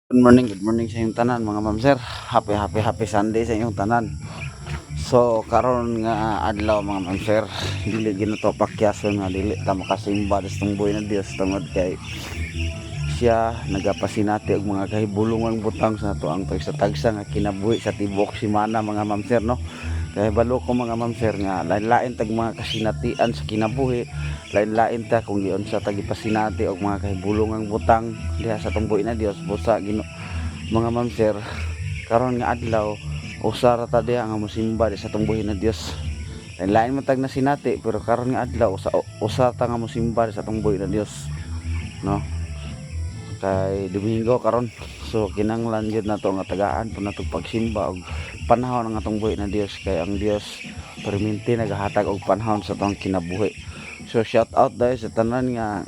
Good morning sa inyong tanan mga ma'am sir. Happy Sunday sa inyong tanan. So karon nga adlaw mga ma'am sir, dili ginato pakyason nga dili ta makasimba sa tungboy na Dios tungod kay siya nagapasinati og mga kahibulongang butang sa nato ang pagsa nga kinabuhi sa tibok semana mga ma'am sir no. Kaya balo ko mga ma'am sir nga lain-lain tag mga kasinatian sa kinabuhi, lain-lain ta kung giyon sa tagipasinati og mga kahibulongang butang diha sa tungboy na Dios busa mga ma'am sir. Karon nga adlaw usara ta diha nga mosimba di sa tungboy na Dios. Lain-lain man tag na sinati pero karon nga adlaw usa ta nga mosimba di sa tungboy na Dios no. Kay Domingo karon, so kinahanglan gyud nato nga tagaan po nato pagsimba og panahon ang atong buhi na Dios, kay ang Dios perminti nagahatag og panahon sa atong kinabuhi. So shout out dahil sa tanan nga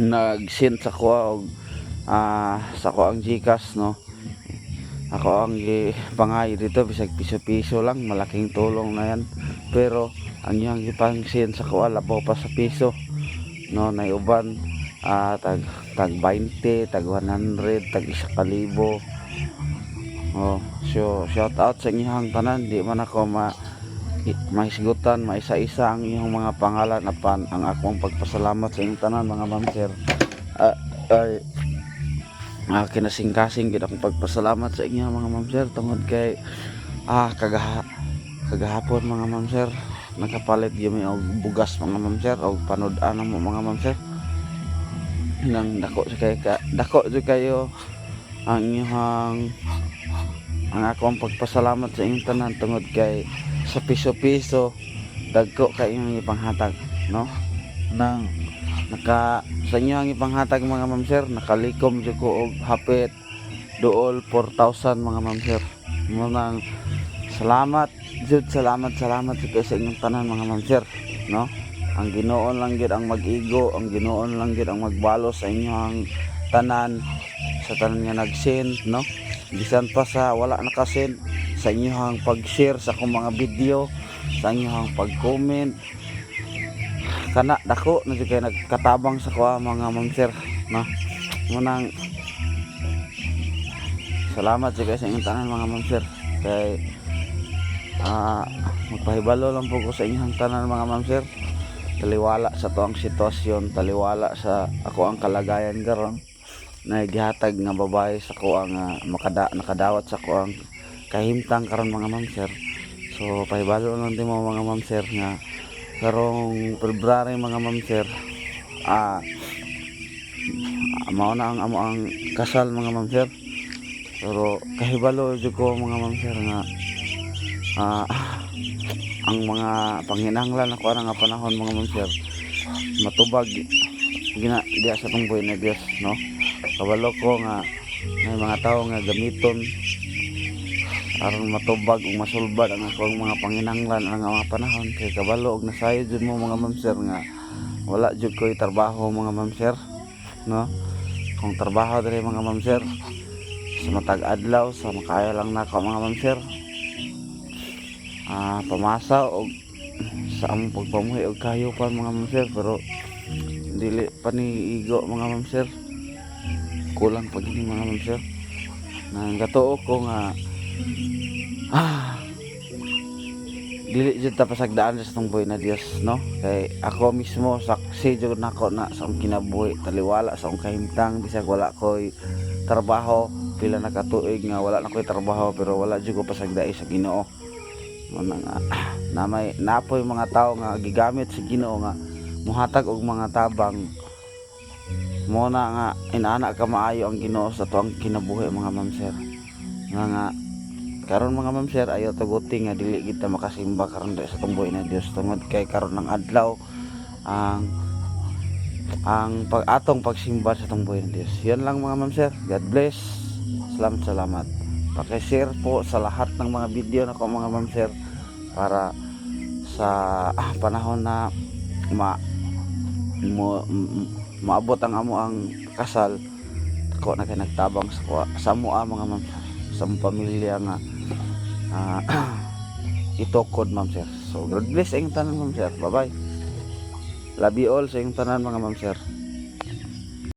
nag-send sa ko og sa ko ang GCash no. Ako ang pangay dito bisag piso-piso lang, malaking tulong na yan. Pero ang iyang ipang-send sa ko labaw pa sa piso no, na uban tag 20, tag 100, tag 1,000. Oh, so shout out sa inyong tanan, di man ako mahisgutan, maisa-isa ang inyong mga pangalan apan ang akong pagpasalamat sa inyong tanan mga ma'am sir. Ay kinasing-kasing gid akong pagpasalamat sa inyo mga ma'am sir tungod kay kagahapon mga ma'am sir nakapalit gyud mi og bugas mga ma'am sir og panud-an mo mga ma'am sir nang dako jud kayo ang inyong ang akong pagpasalamat sa inyong tanan tungod kay sa piso-piso dagko kay inyong ipanghatag no, nang sa inyo ang ipanghatag mga ma'am sir, nakalikom jud ko og hapit duol 4,000 mga ma'am sir. Mo nang salamat jud, salamat jud sa inyong tanan mga ma'am sir no. Ang Ginoo lang gid ang mag-igo, ang Ginoo lang gid ang magbalo sa inyong tanan, sa tanan nga nag-send no. Bisan pa sa wala naka-send, sa inyong pag-share sa akong mga video, sa inyong pag-comment, kana dako na jud kay nagkatabang sa ko mga ma'am sir no. Munang salamat jud sa inyong tanan mga ma'am sir, kay magpahibalo lang po ko sa inyong tanan mga ma'am sir. Taliwala sa to ang sitwasyon, taliwala sa ako ang kalagayan karon na gihatag nga babae sa ko ang nakadawat sa ko ang kahimtang karon mga ma'am sir. So pahibalo lang din mo mga ma'am sir nga karong February mga ma'am sir mao na ang amo ang kasal mga ma'am sir. Pero kahibalo jud ko mga ma'am sir nga ang mga panghinahanglan ako nga panahon mga ma'am sir matubag diya sa tungboy na Dios no. Kabalo ko nga may mga tao nga gamiton aron matubag ug masulbad ang akong mga panghinahanglan ang mga panahon, kay kabalo og nasayo jud mo mga ma'am sir nga wala jud ko'y trabaho mga ma'am sir no. Kung trabaho diri mga ma'am sir sa matag adlaw sa makaya lang nako mga ma'am sir pamasa og sa among pagpamuhi og kayo pa mga ma'am sir, pero dili pa ni igo mga ma'am sir, kulang pa gini mga ma'am sir. Nang gatuo ko nga dili jud ta pasagdaan sa tungboy na Dios no, kay ako mismo saksi jud nako na sa akong kinabuhi, taliwala sa akong kahimtang bisag wala ko'y trabaho, pila na katuig nga wala na ko'y trabaho pero wala jud ko pasagdai sa Ginoo. Napoy mga tao nga gigamit sa Ginoo nga muhatag og mga tabang mo na nga inaana ka maayo ang Ginoo sa tuang kinabuhi mga ma'am sir. Nga karon mga ma'am sir ayo tuguti nga dili kita makasimba karon sa tungboy na Dios tungod kay karon ng adlaw ang atong pagsimba sa tungboy na Dios. Yan lang mga ma'am sir. God bless. Salamat. Paki-share po sa lahat ng mga video na ko mga ma'am sir para sa panahon na maabot ang amo ang kasal ako na kay nagtabang sa mua mga ma'am sir, sa pamilya nga itukod ma'am sir. So God bless sa inyong tanan ma'am sir. Bye bye. Love you all sa inyong tanan mga ma'am sir.